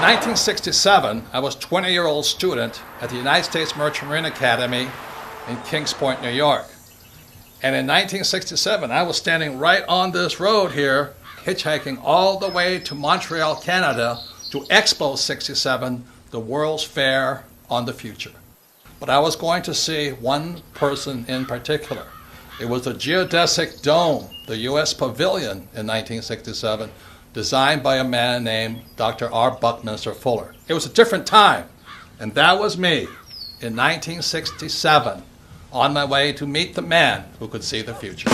1967, I was a 20-year-old student at the United States Merchant Marine Academy in Kings Point, New York. And in 1967, I was standing right on this road here, hitchhiking all the way to Montreal, Canada, to Expo 67, the World's Fair on the Future. But I was going to see one person in particular. It was the geodesic dome, the U.S. Pavilion in 1967, designed by a man named Dr. R. Buckminster Fuller. It was a different time, and that was me in 1967, on my way to meet the man who could see the future.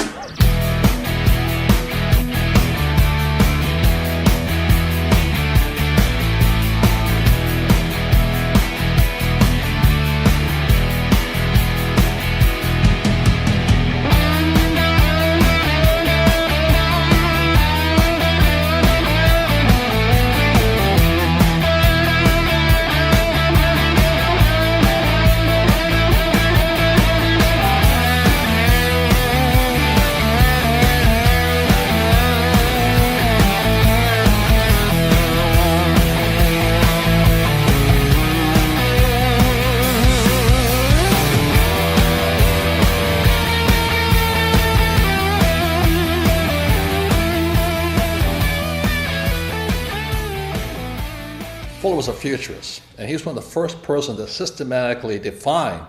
Fuller was a futurist, and he was one of the first persons that systematically defined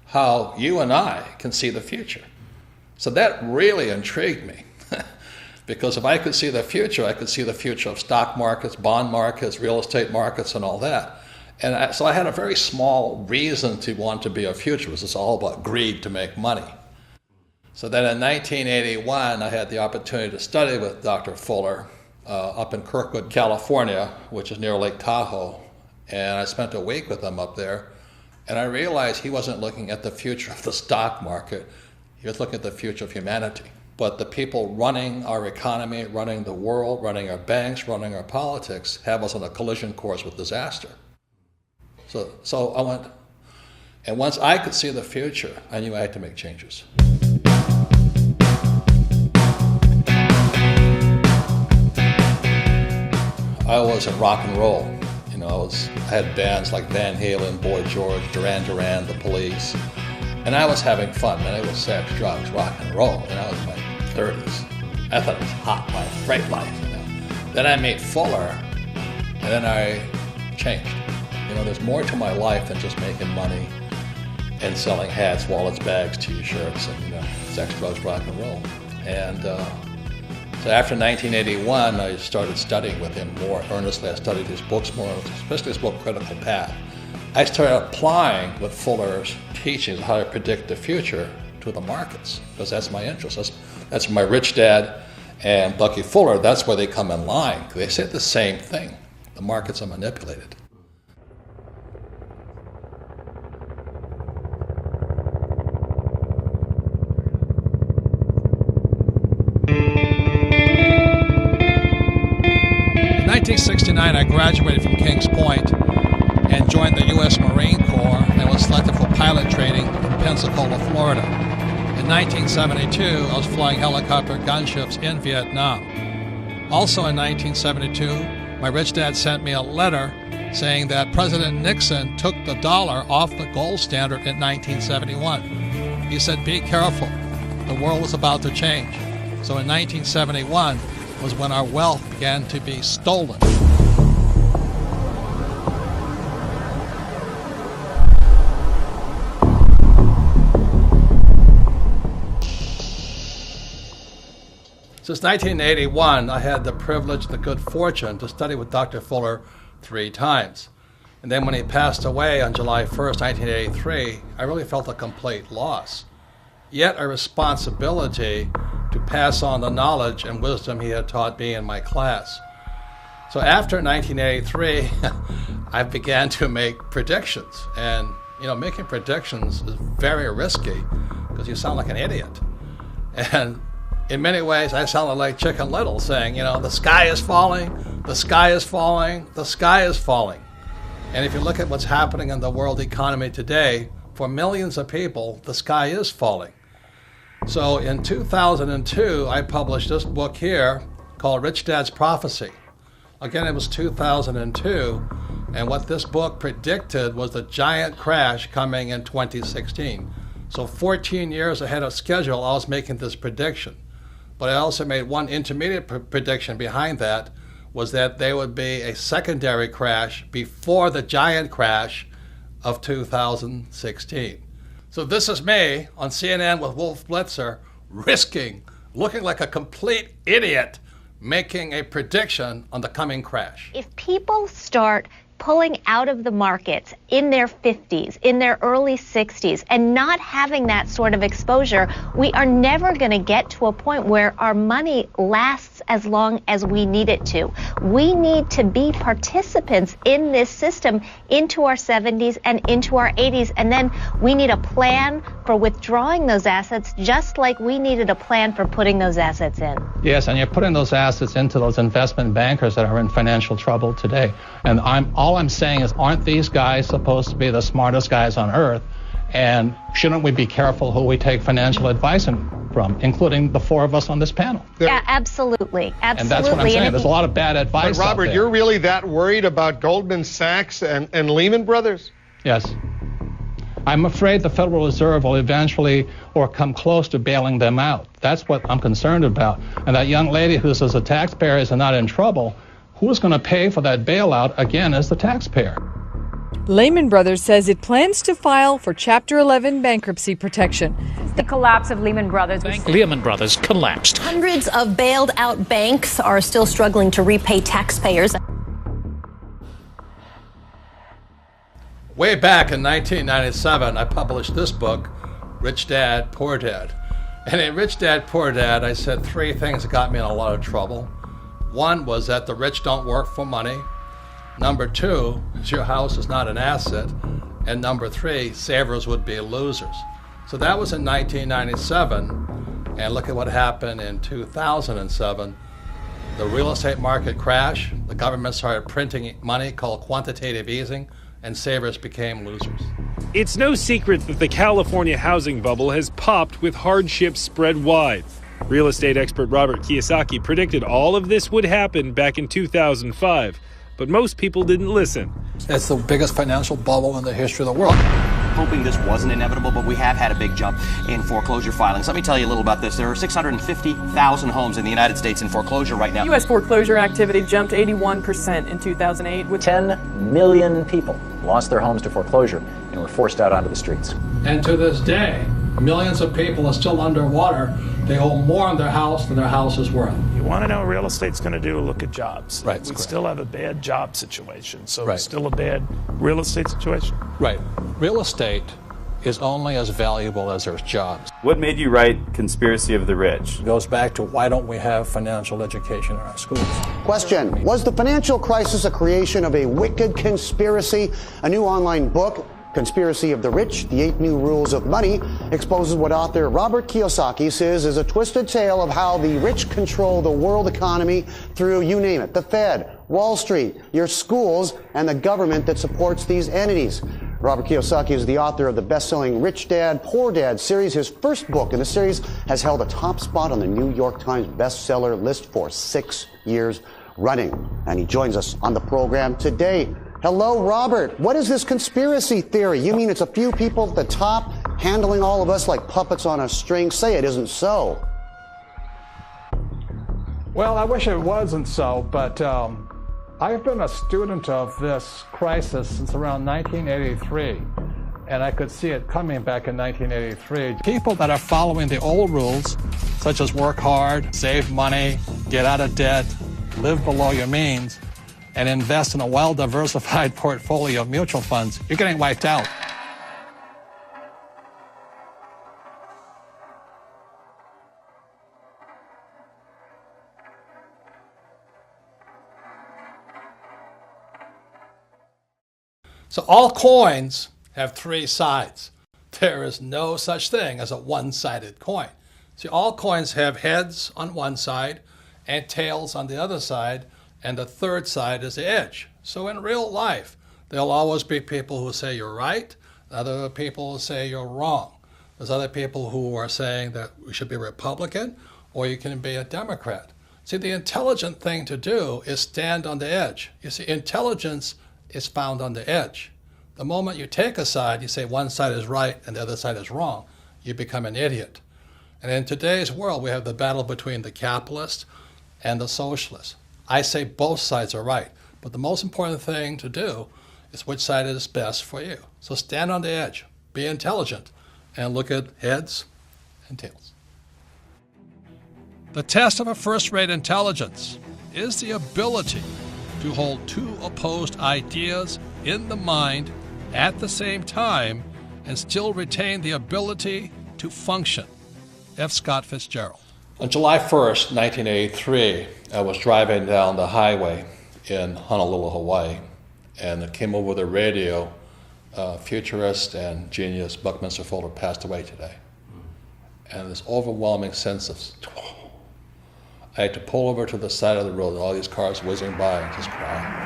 how you and I can see the future. So that really intrigued me, because if I could see the future, I could see the future of stock markets, bond markets, real estate markets, and all that. And so I had a very small reason to want to be a futurist. It's all about greed to make money. So then in 1981, I had the opportunity to study with Dr. Fuller up in Kirkwood, California, which is near Lake Tahoe. And I spent a week with him up there. And I realized he wasn't looking at the future of the stock market. He was looking at the future of humanity. But the people running our economy, running the world, running our banks, running our politics, have us on a collision course with disaster. So I went, and once I could see the future, I knew I had to make changes. I was in rock and roll. You know, I had bands like Van Halen, Boy George, Duran Duran, The Police, and I was having fun. Man, it was sex, drugs, rock and roll, and I was in my 30s. I thought it was hot life, great life. You know. Then I met Fuller, and then I changed. You know, there's more to my life than just making money and selling hats, wallets, bags, T-shirts, and sex, drugs, rock and roll. And so after 1981, I started studying with him more earnestly. I studied his books more, especially his book, Critical Path. I started applying with Fuller's teachings how to predict the future to the markets, because that's my interest. That's my rich dad and Bucky Fuller, that's where they come in line. They say the same thing. The markets are manipulated. In 1969, I graduated from Kings Point and joined the U.S. Marine Corps and was selected for pilot training in Pensacola, Florida. In 1972, I was flying helicopter gunships in Vietnam. Also in 1972, my rich dad sent me a letter saying that President Nixon took the dollar off the gold standard in 1971. He said, "Be careful, the world is about to change." So in 1971, was when our wealth began to be stolen. Since 1981, I had the privilege, the good fortune to study with Dr. Fuller 3 times. And then when he passed away on July 1st, 1983, I really felt a complete loss. Yet a responsibility to pass on the knowledge and wisdom he had taught me in my class. So after 1983, I began to make predictions. And, making predictions is very risky because you sound like an idiot. And in many ways, I sounded like Chicken Little saying, the sky is falling, the sky is falling, the sky is falling. And if you look at what's happening in the world economy today, for millions of people, the sky is falling. So in 2002, I published this book here called Rich Dad's Prophecy. Again, it was 2002, and what this book predicted was the giant crash coming in 2016. So 14 years ahead of schedule, I was making this prediction. But I also made one intermediate prediction behind that, was that there would be a secondary crash before the giant crash of 2016. So this is me on CNN with Wolf Blitzer, looking like a complete idiot, making a prediction on the coming crash. If people start pulling out of the markets in their 50s, in their early 60s, and not having that sort of exposure, we are never going to get to a point where our money lasts as long as we need it to. We need to be participants in this system into our 70s and into our 80s, and then we need a plan for withdrawing those assets, just like we needed a plan for putting those assets in. Yes, and you're putting those assets into those investment bankers that are in financial trouble today. And all I'm saying is, aren't these guys supposed to be the smartest guys on earth? And shouldn't we be careful who we take financial advice from, including the four of us on this panel? Yeah, absolutely. And that's what I'm saying. There's a lot of bad advice. But Robert, you're really that worried about Goldman Sachs and Lehman Brothers? Yes. I'm afraid the Federal Reserve will eventually or come close to bailing them out. That's what I'm concerned about. And that young lady who says the taxpayers are not in trouble, who's going to pay for that bailout, again, is the taxpayer. Lehman Brothers says it plans to file for Chapter 11 bankruptcy protection. The collapse of Lehman Brothers. Lehman Brothers collapsed. Hundreds of bailed out banks are still struggling to repay taxpayers. Way back in 1997, I published this book, Rich Dad, Poor Dad. And in Rich Dad, Poor Dad, I said three things that got me in a lot of trouble. One was that the rich don't work for money. Number two, your house is not an asset. And number three, savers would be losers. So that was in 1997. And look at what happened in 2007. The real estate market crashed. The government started printing money called quantitative easing, and savers became losers. It's no secret that the California housing bubble has popped with hardships spread wide. Real estate expert Robert Kiyosaki predicted all of this would happen back in 2005, but most people didn't listen. It's the biggest financial bubble in the history of the world. Hoping this wasn't inevitable, but we have had a big jump in foreclosure filings. Let me tell you a little about this. There are 650,000 homes in the United States in foreclosure right now. U.S. foreclosure activity jumped 81% in 2008. With 10 million people lost their homes to foreclosure and were forced out onto the streets. And to this day, millions of people are still underwater. They owe more on their house than their house is worth. You want to know what real estate's going to do? Look at jobs. Right. We still have a bad job situation, so Right. it's still a bad real estate situation. Right. Real estate is only as valuable as there's jobs. What made you write Conspiracy of the Rich? It goes back to why don't we have financial education in our schools? Question: was the financial crisis a creation of a wicked conspiracy? A new online book, Conspiracy of the Rich, The 8 New Rules of Money, exposes what author Robert Kiyosaki says is a twisted tale of how the rich control the world economy through, you name it, the Fed, Wall Street, your schools, and the government that supports these entities. Robert Kiyosaki is the author of the best-selling Rich Dad, Poor Dad series. His first book in the series has held a top spot on the New York Times bestseller list for 6 years running. And he joins us on the program today. Hello, Robert. What is this conspiracy theory? You mean it's a few people at the top handling all of us like puppets on a string? Say it isn't so. Well, I wish it wasn't so, but I've been a student of this crisis since around 1983, and I could see it coming back in 1983. People that are following the old rules, such as work hard, save money, get out of debt, live below your means, and invest in a well-diversified portfolio of mutual funds, you're getting wiped out. So all coins have three sides. There is no such thing as a one-sided coin. See, all coins have heads on one side and tails on the other side, and the third side is the edge. So in real life, there'll always be people who say you're right, other people who say you're wrong. There's other people who are saying that we should be Republican or you can be a Democrat. See, the intelligent thing to do is stand on the edge. You see, intelligence is found on the edge. The moment you take a side, you say one side is right and the other side is wrong, you become an idiot. And in today's world, we have the battle between the capitalists and the socialists. I say both sides are right, but the most important thing to do is which side is best for you. So stand on the edge, be intelligent, and look at heads and tails. The test of a first-rate intelligence is the ability to hold two opposed ideas in the mind at the same time and still retain the ability to function. F. Scott Fitzgerald. On July 1st, 1983, I was driving down the highway in Honolulu, Hawaii, and it came over the radio, futurist and genius Buckminster Fuller passed away today. And this overwhelming sense of, I had to pull over to the side of the road, all these cars whizzing by, and just cry.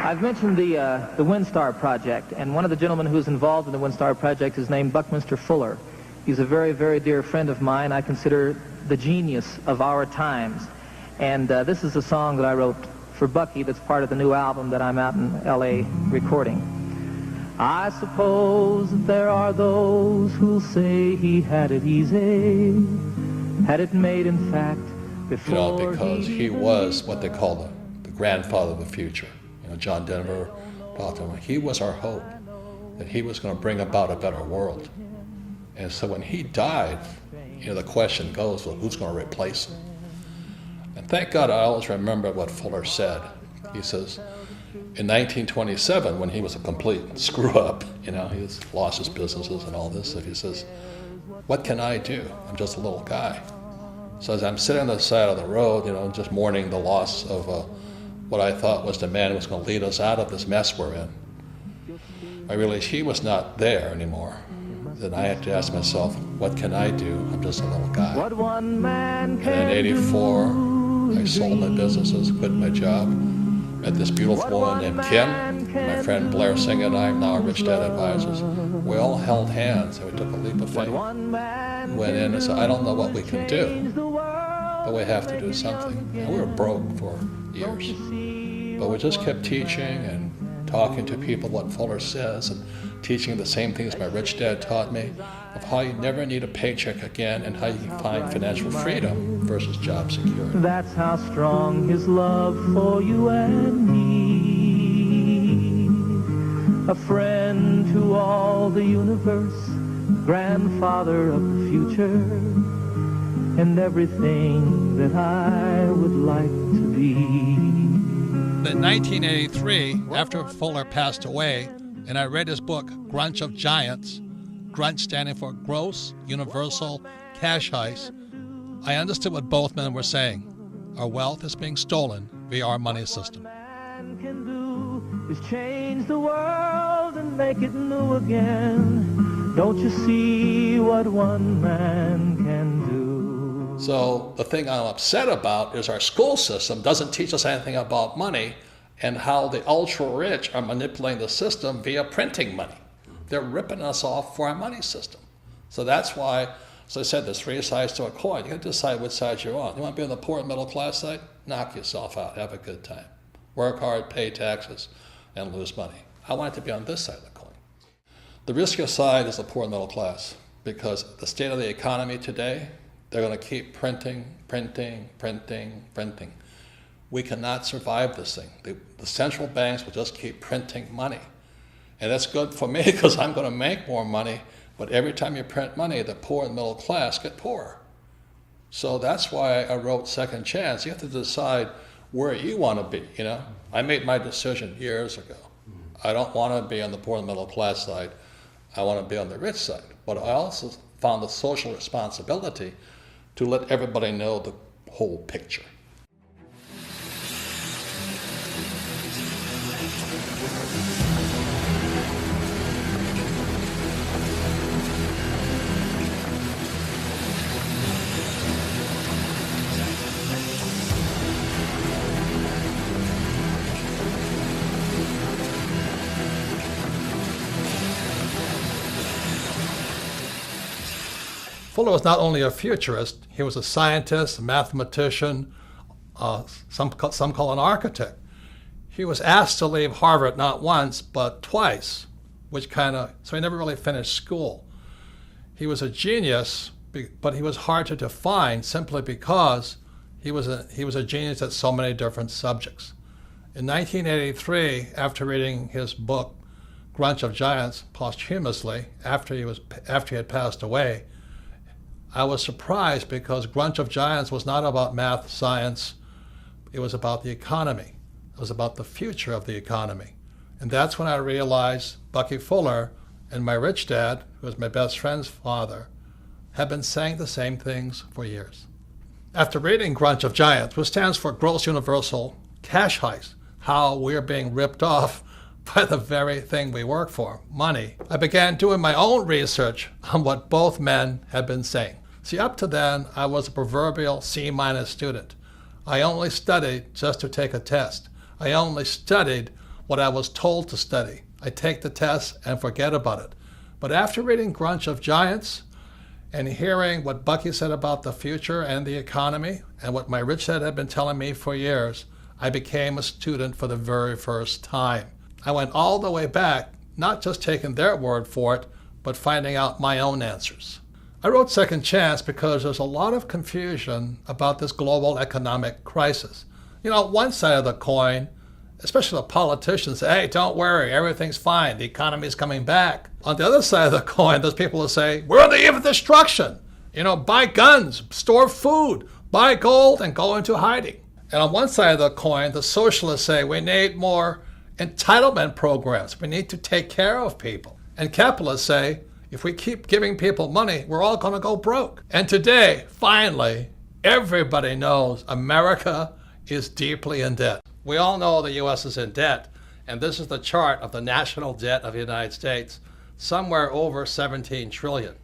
I've mentioned the WinStar project, and one of the gentlemen who's involved in the WinStar project is named Buckminster Fuller. He's a very, very dear friend of mine. I consider the genius of our times. And this is a song that I wrote for Bucky that's part of the new album that I'm out in L.A. recording. I suppose that there are those who'll say he had it easy, had it made in fact before. Because he was what they call the grandfather of the future. John Denver talked to him. He was our hope, that he was going to bring about a better world. And so when he died, the question goes, well, who's going to replace him? And thank God I always remember what Fuller said. He says, in 1927, when he was a complete screw-up, he lost his businesses and all this, he says, what can I do? I'm just a little guy. So as I'm sitting on the side of the road, just mourning the loss of what I thought was the man who was going to lead us out of this mess we're in, I realized he was not there anymore. Then I had to ask myself, what can I do? I'm just a little guy. And in '84, I sold my businesses, quit my job, met this beautiful woman named Kim. My friend Blair Singh and I, now Rich Dad Advisors, we all held hands and we took a leap of faith. Went in and said, I don't know what we can do, but we have to do something. And we were broke for years. But we just kept teaching and talking to people what Fuller says and teaching the same things my rich dad taught me of how you never need a paycheck again and how you can find financial freedom versus job security. That's how strong his love for you and me. A friend to all the universe, grandfather of the future, and everything that I would like to be. In 1983, after Fuller passed away, and I read his book, Grunch of Giants, Grunch standing for Gross Universal Cash Heist, I understood what both men were saying. Our wealth is being stolen via our money system. Man can do is change the world and make it new again. Don't you see what one man can do? So the thing I'm upset about is our school system doesn't teach us anything about money and how the ultra-rich are manipulating the system via printing money. They're ripping us off for our money system. So that's why, as I said, there's three sides to a coin. You got to decide which side you're on. You want to be on the poor and middle class side? Knock yourself out. Have a good time. Work hard, pay taxes, and lose money. I want it to be on this side of the coin. The riskier side is the poor and middle class, because the state of the economy today, they're going to keep printing. We cannot survive this thing. The central banks will just keep printing money. And that's good for me because I'm going to make more money, but every time you print money, the poor and middle class get poorer. So that's why I wrote Second Chance. You have to decide where you want to be, I made my decision years ago. I don't want to be on the poor and middle class side. I want to be on the rich side. But I also found the social responsibility to let everybody know the whole picture. Fuller was not only a futurist, he was a scientist, a mathematician, some call an architect. He was asked to leave Harvard not once, but twice, so he never really finished school. He was a genius, but he was hard to define simply because he was a genius at so many different subjects. In 1983, after reading his book, Grunch of Giants, posthumously, after he had passed away, I was surprised because Grunch of Giants was not about math, science, it was about the economy. It was about the future of the economy. And that's when I realized Bucky Fuller and my rich dad, who was my best friend's father, had been saying the same things for years. After reading Grunch of Giants, which stands for Gross Universal Cash Heist, how we're being ripped off by the very thing we work for, money, I began doing my own research on what both men had been saying. See, up to then, I was a proverbial C- student. I only studied just to take a test. I only studied what I was told to study. I take the test and forget about it. But after reading Grunch of Giants and hearing what Bucky said about the future and the economy and what my rich dad had been telling me for years, I became a student for the very first time. I went all the way back, not just taking their word for it, but finding out my own answers. I wrote Second Chance because there's a lot of confusion about this global economic crisis. You know, one side of the coin, especially the politicians, say, hey, don't worry, everything's fine, the economy's coming back. On the other side of the coin, there's people who say, we're on the eve of destruction. You know, buy guns, store food, buy gold, and go into hiding. And on one side of the coin, the socialists say, we need more entitlement programs. We need to take care of people. And capitalists say, if we keep giving people money, we're all going to go broke. And today, finally, everybody knows America is deeply in debt. We all know the U.S. is in debt, and this is the chart of the national debt of the United States, somewhere over 17 trillion.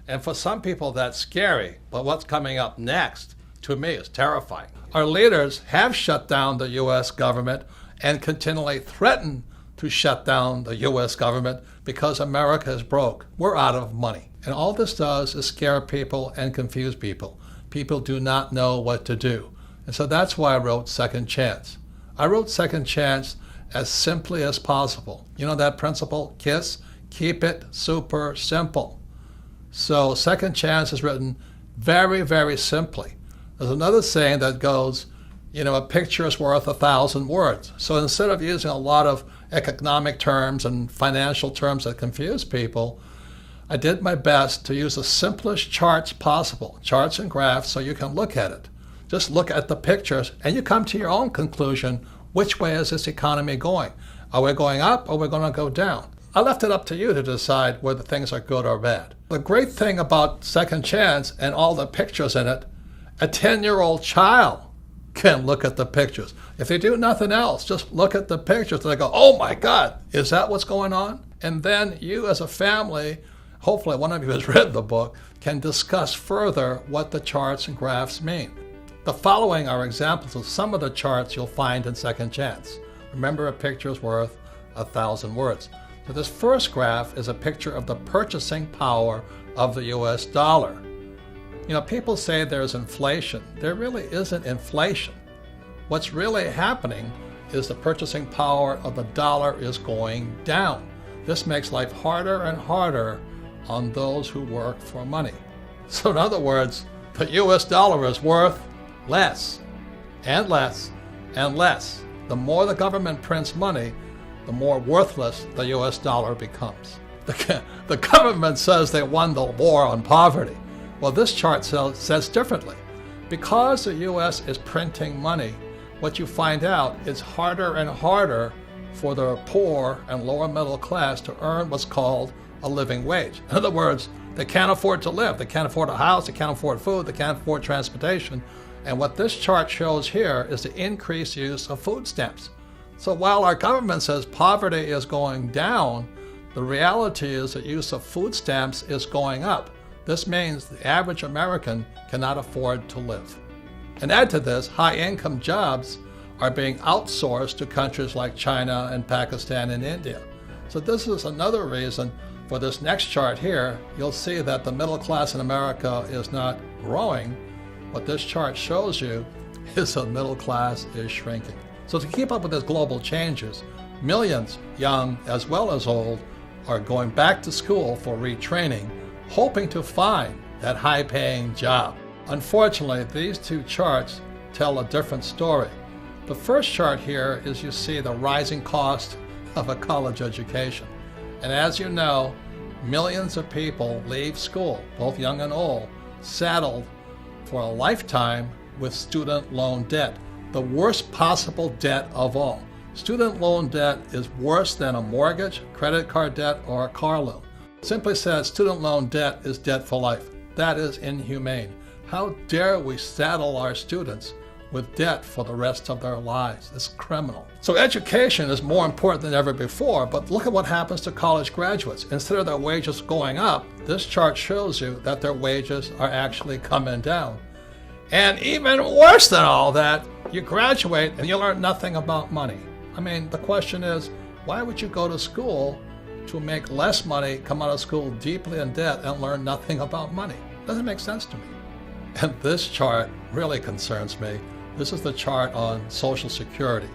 And for some people, that's scary, but what's coming up next, to me, is terrifying. Our leaders have shut down the U.S. government and continually threaten to shut down the U.S. government because America is broke. We're out of money. And all this does is scare people and confuse people. People do not know what to do. And so that's why I wrote Second Chance. I wrote Second Chance as simply as possible. You know that principle, KISS? Keep it super simple. So Second Chance is written very, very simply. There's another saying that goes, you know, a picture is worth 1,000 words. So instead of using a lot of economic terms and financial terms that confuse people, I did my best to use the simplest charts possible, charts and graphs, so you can look at it. Just look at the pictures and you come to your own conclusion. Which way is this economy going? Are we going up or are we going to go down? I left it up to you to decide whether things are good or bad. The great thing about Second Chance and all the pictures in it, a 10-year-old child can look at the pictures. If they do nothing else, just look at the pictures and they go, oh my God, is that what's going on? And then you as a family, hopefully one of you has read the book, can discuss further what the charts and graphs mean. The following are examples of some of the charts you'll find in Second Chance. Remember, a picture is worth 1,000 words. So this first graph is a picture of the purchasing power of the US dollar. You know, people say there's inflation. There really isn't inflation. What's really happening is the purchasing power of the dollar is going down. This makes life harder and harder on those who work for money. So in other words, the US dollar is worth less and less and less. The more the government prints money, the more worthless the US dollar becomes. The government says they won the war on poverty. Well, this chart says differently. Because the U.S. is printing money, what you find out is harder and harder for the poor and lower middle class to earn what's called a living wage. In other words, they can't afford to live. They can't afford a house. They can't afford food. They can't afford transportation. And what this chart shows here is the increased use of food stamps. So while our government says poverty is going down, the reality is that use of food stamps is going up. This means the average American cannot afford to live. And add to this, high-income jobs are being outsourced to countries like China and Pakistan and India. So this is another reason For this next chart here, you'll see that the middle class in America is not growing. What this chart shows you is the middle class is shrinking. So to keep up with these global changes, millions, young as well as old, are going back to school for retraining, hoping to find that high-paying job. Unfortunately, these two charts tell a different story. The first chart here is you see the rising cost of a college education. And as you know, millions of people leave school, both young and old, saddled for a lifetime with student loan debt, the worst possible debt of all. Student loan debt is worse than a mortgage, credit card debt, or a car loan. Simply said, student loan debt is debt for life. That is inhumane. How dare we saddle our students with debt for the rest of their lives? It's criminal. So education is more important than ever before, but look at what happens to college graduates. Instead of their wages going up, this chart shows you that their wages are actually coming down. And even worse than all that, you graduate and you learn nothing about money. I mean, the question is, why would you go to school to make less money, come out of school deeply in debt, and learn nothing about money? Doesn't make sense to me. And this chart really concerns me. This is the chart on Social Security.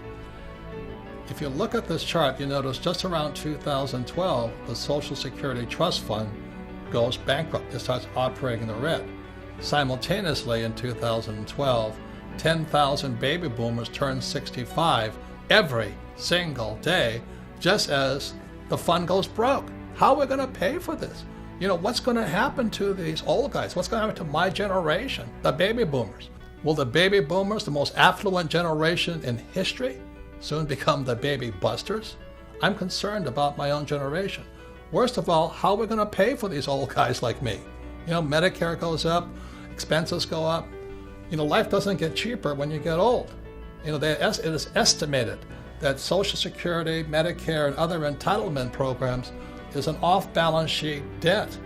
If you look at this chart, you notice just around 2012, the Social Security Trust Fund goes bankrupt. It starts operating in the red. Simultaneously, in 2012, 10,000 baby boomers turn 65 every single day, just as the fund goes broke. How are we going to pay for this? You know, what's going to happen to these old guys? What's going to happen to my generation, the baby boomers? Will the baby boomers, the most affluent generation in history, soon become the baby busters? I'm concerned about my own generation. Worst of all, how are we going to pay for these old guys like me? You know, Medicare goes up, expenses go up. You know, life doesn't get cheaper when you get old. You know, it is estimated that Social Security, Medicare, and other entitlement programs is an off-balance sheet debt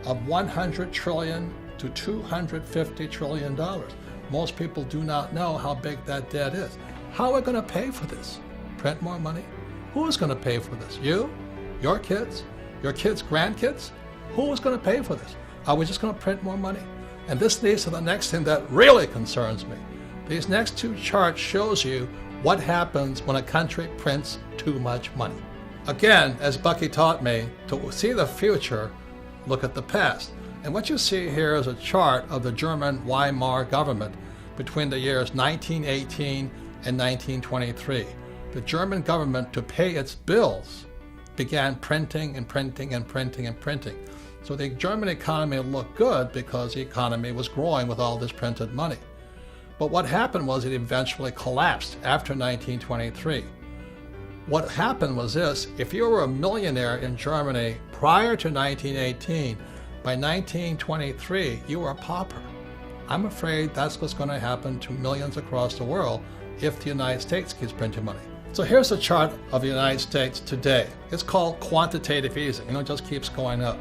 of $100 trillion to $250 trillion. Most people do not know how big that debt is. How are we going to pay for this? Print more money? Who is going to pay for this? You? Your kids? Your kids' grandkids? Who is going to pay for this? Are we just going to print more money? And this leads to the next thing that really concerns me. These next two charts shows you what happens when a country prints too much money. Again, as Bucky taught me, to see the future, look at the past. And what you see here is a chart of the German Weimar government between the years 1918 and 1923. The German government, to pay its bills, began printing and printing and printing and printing. So the German economy looked good because the economy was growing with all this printed money. But what happened was it eventually collapsed after 1923. What happened was this: if you were a millionaire in Germany prior to 1918, by 1923, you were a pauper. I'm afraid that's what's going to happen to millions across the world if the United States keeps printing money. So here's a chart of the United States today. It's called quantitative easing. You know, it just keeps going up.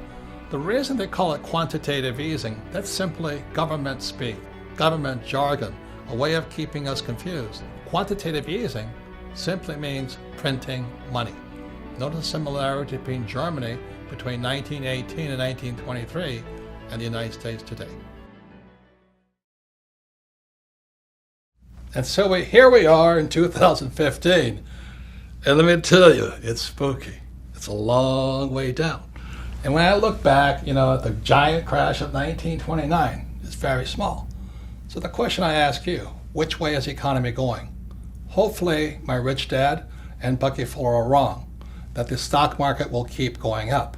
The reason they call it quantitative easing, that's simply government speak, government jargon, a way of keeping us confused. Quantitative easing simply means printing money. Notice the similarity between Germany between 1918 and 1923 and the United States today. And so here we are in 2015, and let me tell you, it's spooky. It's a long way down. And when I look back, you know, at the giant crash of 1929, it's very small. So the question I ask you, which way is the economy going? Hopefully my rich dad and Bucky Fuller are wrong, that the stock market will keep going up.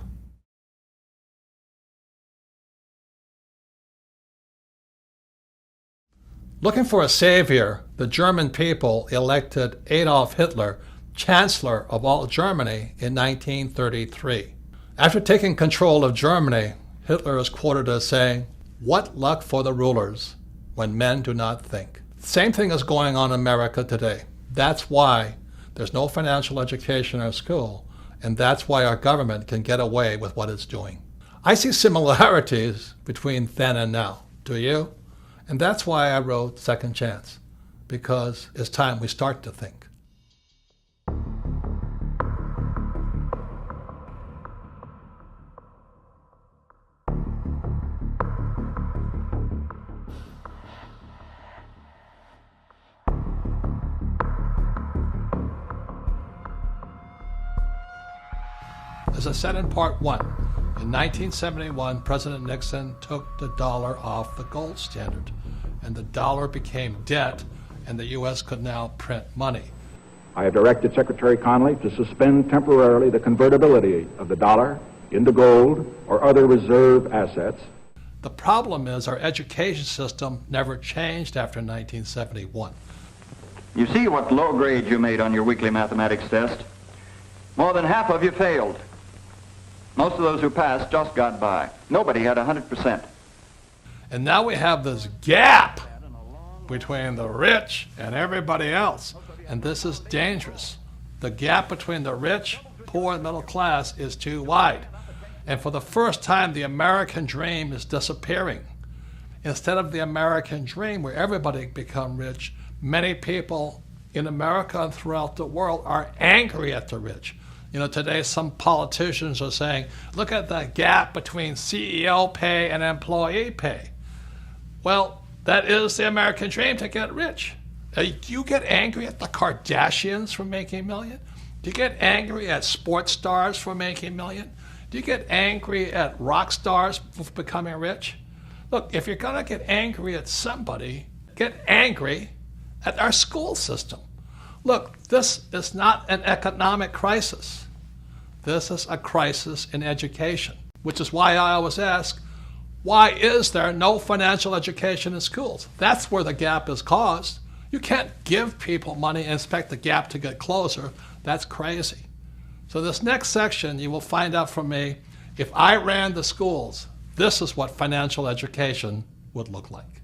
Looking for a savior, the German people elected Adolf Hitler Chancellor of all Germany in 1933. After taking control of Germany, Hitler is quoted as saying, "What luck for the rulers when men do not think." Same thing is going on in America today. That's why there's no financial education or school, and that's why our government can get away with what it's doing. I see similarities between then and now. Do you? And that's why I wrote Second Chance, because it's time we start to think. As I said in part one, in 1971, President Nixon took the dollar off the gold standard, and the dollar became debt, and the U.S. could now print money. I have directed Secretary Connally to suspend temporarily the convertibility of the dollar into gold or other reserve assets. The problem is our education system never changed after 1971. You see what low grade you made on your weekly mathematics test? More than half of you failed. Most of those who passed just got by. Nobody had 100%. And now we have this gap between the rich and everybody else. And this is dangerous. The gap between the rich, poor, and middle class is too wide. And for the first time, the American dream is disappearing. Instead of the American dream where everybody become rich, many people in America and throughout the world are angry at the rich. You know, today some politicians are saying, look at the gap between CEO pay and employee pay. Well, that is the American dream, to get rich. Do you get angry at the Kardashians for making million? Do you get angry at sports stars for making million? Do you get angry at rock stars for becoming rich? Look, if you're going to get angry at somebody, get angry at our school system. Look, this is not an economic crisis. This is a crisis in education, which is why I always ask, why is there no financial education in schools? That's where the gap is caused. You can't give people money and expect the gap to get closer. That's crazy. So this next section, you will find out from me, if I ran the schools, this is what financial education would look like.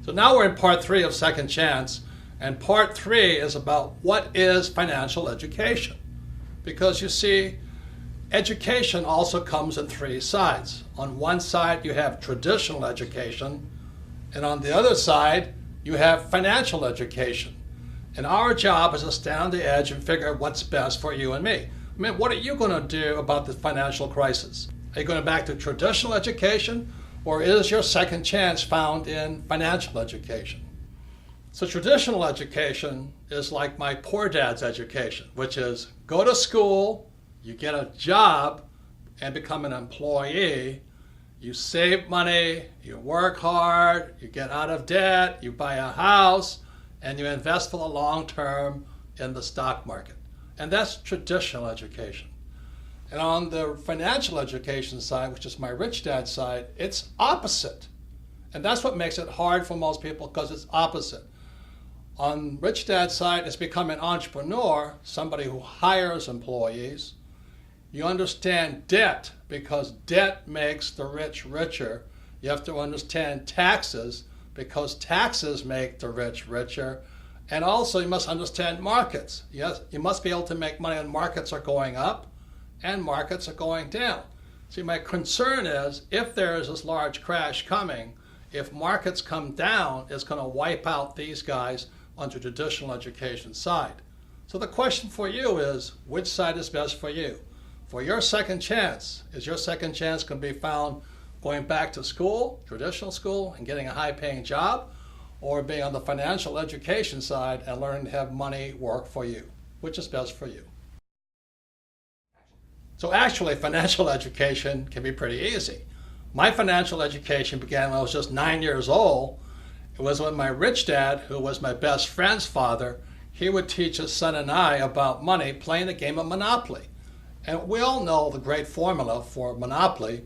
So now we're in part 3 of Second Chance, and part 3 is about what is financial education. Because you see, education also comes in 3 sides. On one side, you have traditional education, and on the other side, you have financial education. And our job is to stand on the edge and figure out what's best for you and me. I mean, what are you going to do about the financial crisis? Are you going back to traditional education, or is your second chance found in financial education? So traditional education is like my poor dad's education, which is go to school, you get a job and become an employee, you save money, you work hard, you get out of debt, you buy a house, and you invest for the long term in the stock market. And that's traditional education. And on the financial education side, which is my rich dad side, it's opposite. And that's what makes it hard for most people, because it's opposite. On rich dad's side, it's become an entrepreneur, somebody who hires employees. You understand debt, because debt makes the rich richer. You have to understand taxes, because taxes make the rich richer. And also you must understand markets. Yes, you must be able to make money when markets are going up and markets are going down. See, my concern is if there is this large crash coming, if markets come down, it's going to wipe out these guys on the traditional education side. So the question for you is, which side is best for you? For your second chance, is your second chance going to be found going back to school, traditional school, and getting a high-paying job, or being on the financial education side and learning to have money work for you? Which is best for you? So actually, financial education can be pretty easy. My financial education began when I was just 9 years old. It was when my rich dad, who was my best friend's father, he would teach his son and I about money playing the game of Monopoly. And we all know the great formula for Monopoly.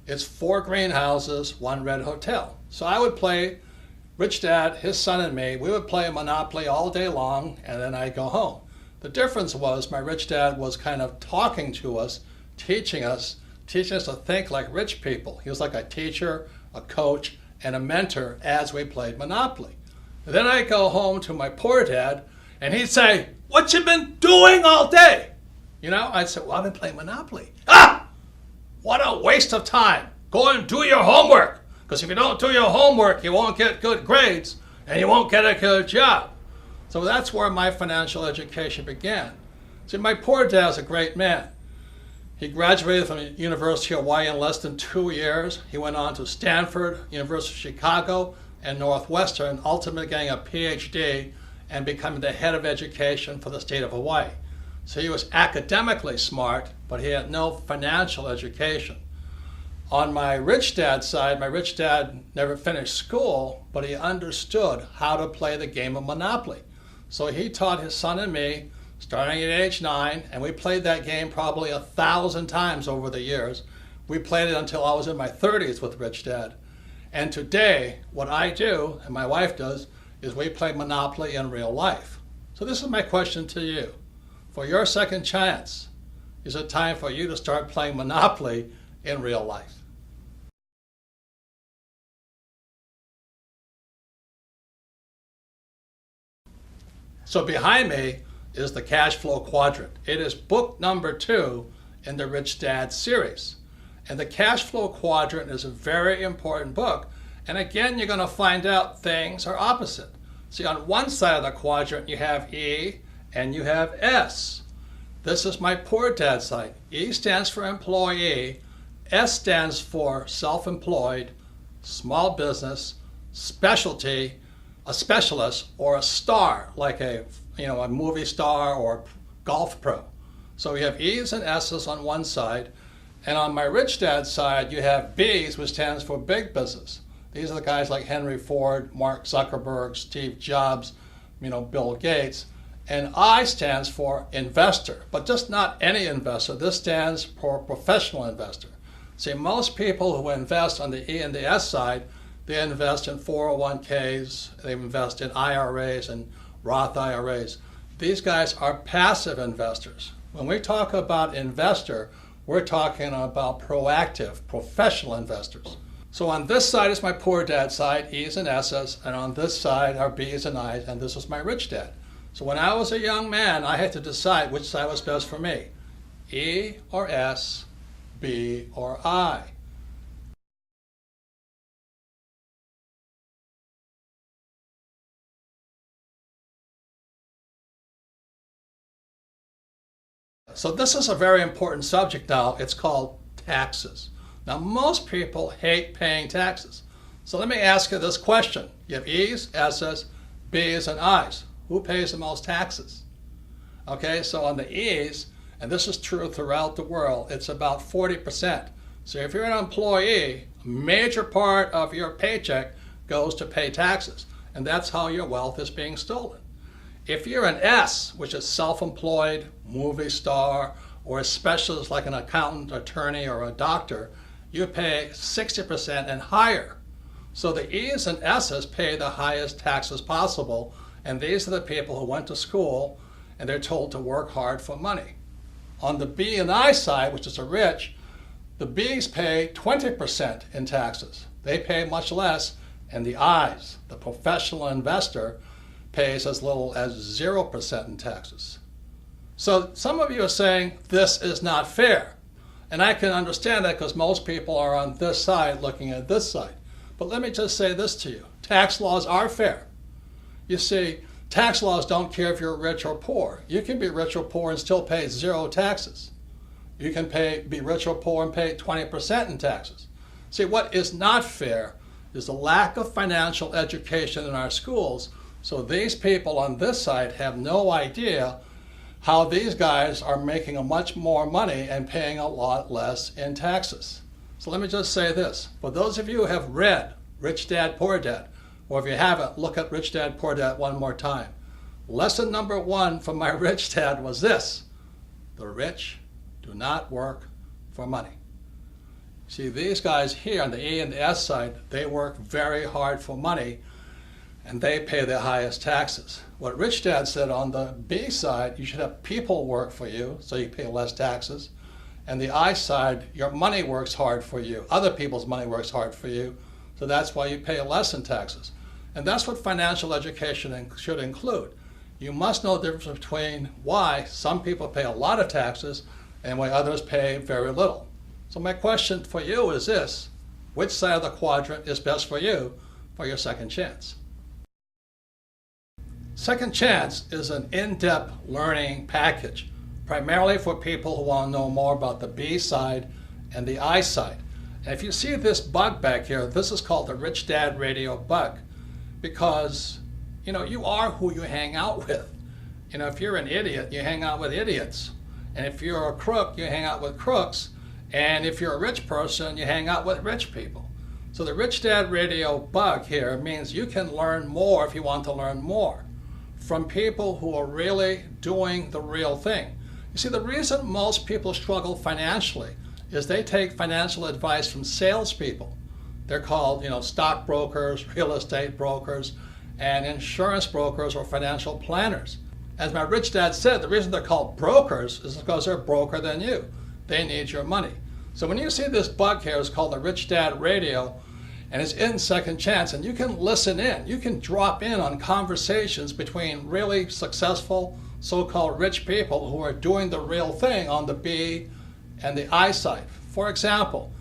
It's 4 greenhouses, 1 red hotel. So I would play, rich dad, his son and me, we would play Monopoly all day long, and then I'd go home. The difference was my rich dad was kind of talking to us, teaching us to think like rich people. He was like a teacher, a coach, and a mentor as we played Monopoly. And then I'd go home to my poor dad, and he'd say, "What you been doing all day?" You know, I'd say, "Well, I've been playing Monopoly." "Ah! What a waste of time. Go and do your homework. Because if you don't do your homework, you won't get good grades, and you won't get a good job." So that's where my financial education began. See, my poor dad's a great man. He graduated from the University of Hawaii in less than 2 years. He went on to Stanford, University of Chicago, and Northwestern, ultimately getting a PhD and becoming the head of education for the state of Hawaii. So he was academically smart, but he had no financial education. On my rich dad side, my rich dad never finished school, but he understood how to play the game of Monopoly. So he taught his son and me, starting at age 9, and we played that game probably 1,000 times over the years. We played it until I was in my 30s with Rich Dad. And today, what I do, and my wife does, is we play Monopoly in real life. So this is my question to you. For your second chance, is it time for you to start playing Monopoly in real life? So behind me is the cash flow quadrant. It is book number 2 in the Rich Dad series. And the cash flow quadrant is a very important book. And again, you're going to find out things are opposite. See, on one side of the quadrant, you have E and you have S. This is my poor dad side. E stands for employee. S stands for self-employed, small business, specialty, a specialist, or a star, like a movie star or golf pro. So we have E's and S's on one side. And on my rich dad side, you have B's, which stands for big business. These are the guys like Henry Ford, Mark Zuckerberg, Steve Jobs, Bill Gates. And I stands for investor, but just not any investor. This stands for professional investor. See, most people who invest on the E and the S side, they invest in 401ks, they invest in IRAs and Roth IRAs. These guys are passive investors. When we talk about investor, we're talking about proactive, professional investors. So on this side is my poor dad side, E's and S's, and on this side are B's and I's, and this is my rich dad. So when I was a young man, I had to decide which side was best for me, E or S, B or I. So this is a very important subject now. It's called taxes. Now, most people hate paying taxes. So let me ask you this question. You have E's, S's, B's, and I's. Who pays the most taxes? Okay, so on the E's, and this is true throughout the world, it's about 40%. So if you're an employee, a major part of your paycheck goes to pay taxes. And that's how your wealth is being stolen. If you're an S, which is self-employed, movie star, or a specialist like an accountant, attorney, or a doctor, you pay 60% and higher. So the E's and S's pay the highest taxes possible, and these are the people who went to school and they're told to work hard for money. On the B and I side, which is the rich, the B's pay 20% in taxes. They pay much less, and the I's, the professional investor, pays as little as 0% in taxes. So some of you are saying this is not fair. And I can understand that because most people are on this side looking at this side. But let me just say this to you. Tax laws are fair. You see, tax laws don't care if you're rich or poor. You can be rich or poor and still pay 0 taxes. You can be rich or poor and pay 20% in taxes. See, what is not fair is the lack of financial education in our schools. So these people on this side have no idea how these guys are making a much more money and paying a lot less in taxes. So let me just say this. For those of you who have read Rich Dad, Poor Dad, or if you haven't, look at Rich Dad, Poor Dad one more time. Lesson number 1 from my rich dad was this: the rich do not work for money. See, these guys here on the E and the S side, they work very hard for money, and they pay the highest taxes. What Rich Dad said on the B side, you should have people work for you, so you pay less taxes. And the I side, your money works hard for you. Other people's money works hard for you, so that's why you pay less in taxes. And that's what financial education should include. You must know the difference between why some people pay a lot of taxes and why others pay very little. So my question for you is this: which side of the quadrant is best for you for your second chance? Second Chance is an in-depth learning package, primarily for people who want to know more about the B side and the I side. And if you see this bug back here, this is called the Rich Dad Radio bug, because you are who you hang out with. You know, if you're an idiot, you hang out with idiots. And if you're a crook, you hang out with crooks. And if you're a rich person, you hang out with rich people. So the Rich Dad Radio bug here means you can learn more if you want to learn more from people who are really doing the real thing. You see, the reason most people struggle financially is they take financial advice from salespeople. They're called, stockbrokers, real estate brokers, and insurance brokers or financial planners. As my rich dad said, the reason they're called brokers is because they're broker than you. They need your money. So when you see this bug here, it's called the Rich Dad Radio, and it's in Second Chance, and you can listen in. You can drop in on conversations between really successful so-called rich people who are doing the real thing on the B and the I side. For example,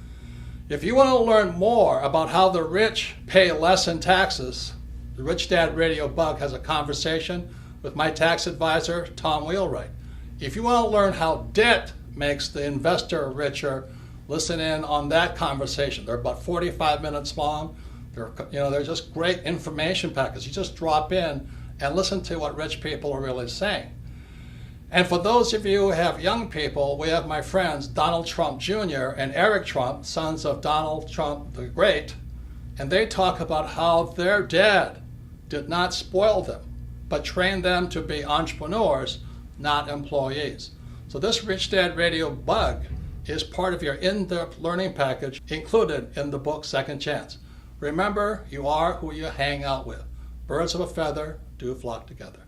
if you want to learn more about how the rich pay less in taxes, the Rich Dad Radio bug has a conversation with my tax advisor, Tom Wheelwright. If you want to learn how debt makes the investor richer, listen in on that conversation. They're about 45 minutes long. They're just great information packets. You just drop in and listen to what rich people are really saying. And for those of you who have young people, we have my friends Donald Trump Jr. and Eric Trump, sons of Donald Trump the Great, and they talk about how their dad did not spoil them, but trained them to be entrepreneurs, not employees. So this Rich Dad Radio bug is part of your in-depth learning package included in the book Second Chance. Remember, you are who you hang out with. Birds of a feather do flock together.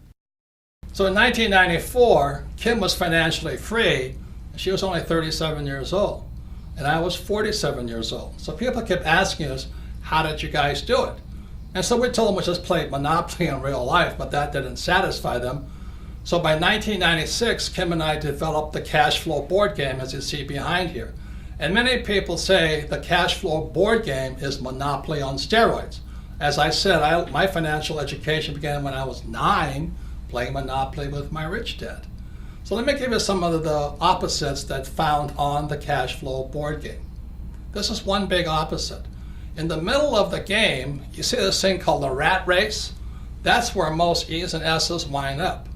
So in 1994, Kim was financially free. She was only 37 years old, and I was 47 years old. So people kept asking us, how did you guys do it? And so we told them we just played Monopoly in real life, but that didn't satisfy them. So by 1996, Kim and I developed the cash flow board game, as you see behind here. And many people say the cash flow board game is Monopoly on steroids. As I said, my financial education began when I was 9, playing Monopoly with my rich dad. So let me give you some of the opposites that found on the cash flow board game. This is one big opposite. In the middle of the game, you see this thing called the rat race. That's where most E's and S's wind up.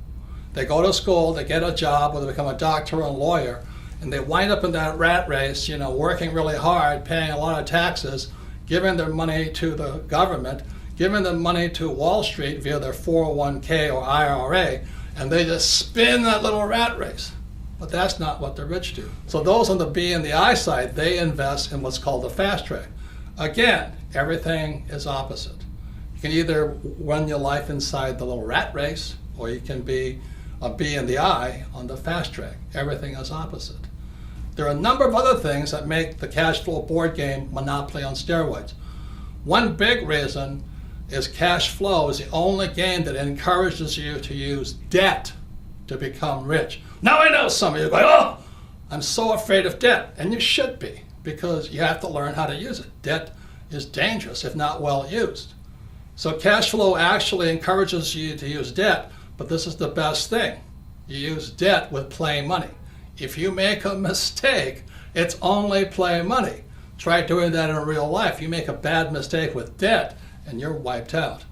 They go to school, they get a job, or they become a doctor or a lawyer, and they wind up in that rat race, working really hard, paying a lot of taxes, giving their money to the government, giving them money to Wall Street via their 401k or IRA, and they just spin that little rat race. But that's not what the rich do. So those on the B and the I side, they invest in what's called the fast track. Again, everything is opposite. You can either run your life inside the little rat race, or you can be a B and the I on the fast track. Everything is opposite. There are a number of other things that make the cash flow board game Monopoly on steroids. One big reason is cash flow is the only game that encourages you to use debt to become rich. Now I know some of you are going, oh, I'm so afraid of debt. And you should be, because you have to learn how to use it. Debt is dangerous if not well used. So cash flow actually encourages you to use debt, but this is the best thing. You use debt with play money. If you make a mistake, it's only play money. Try doing that in real life. You make a bad mistake with debt, and you're wiped out.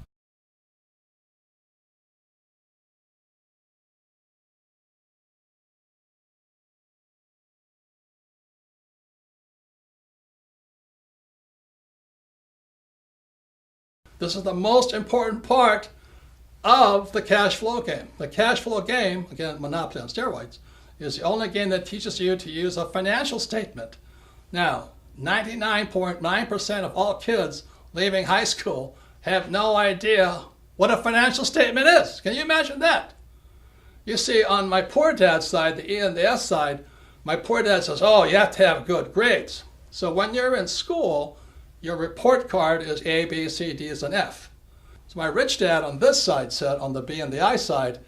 This is the most important part of the cash flow game. The cash flow game, again, Monopoly on steroids, is the only game that teaches you to use a financial statement. Now, 99.9% of all kids leaving high school have no idea what a financial statement is. Can you imagine that? You see, on my poor dad's side, the E and the S side, my poor dad says, oh, you have to have good grades. So when you're in school, your report card is A, B, C, D's, and F. So my rich dad on this side said, on the B and the I side,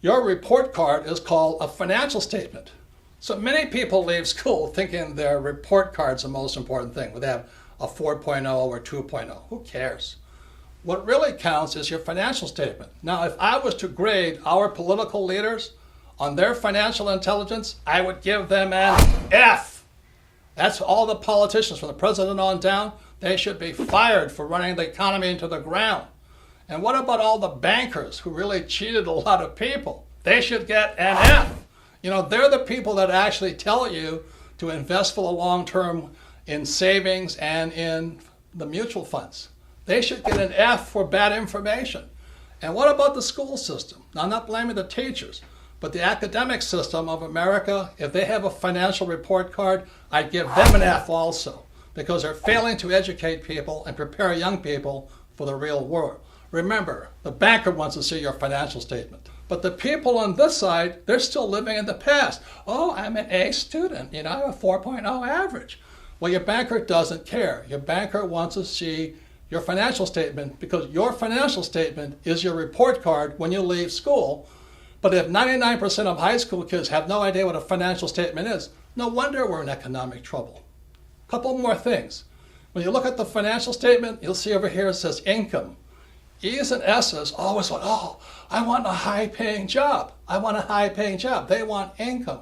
your report card is called a financial statement. So many people leave school thinking their report card's the most important thing. Whether they have a 4.0 or 2.0, who cares? What really counts is your financial statement. Now, if I was to grade our political leaders on their financial intelligence, I would give them an F. That's all the politicians, from the president on down. They should be fired for running the economy into the ground. And what about all the bankers who really cheated a lot of people? they should get an F. You know, they're the people that actually tell you to invest for the long term in savings and in the mutual funds. They should get an F for bad information. And what about the school system? Now, I'm not blaming the teachers, but the academic system of America, if they have a financial report card, I'd give them an F also, because they're failing to educate people and prepare young people for the real world. Remember, the banker wants to see your financial statement. But the people on this side, they're still living in the past. Oh, I'm an A student, you know, I have a 4.0 average. Well, your banker doesn't care. Your banker wants to see your financial statement because your financial statement is your report card when you leave school. But if 99% of high school kids have no idea what a financial statement is, no wonder we're in economic trouble. A couple more things. When you look at the financial statement, you'll see over here it says income. E's and S's always want, oh, I want a high-paying job. I want a high-paying job. They want income.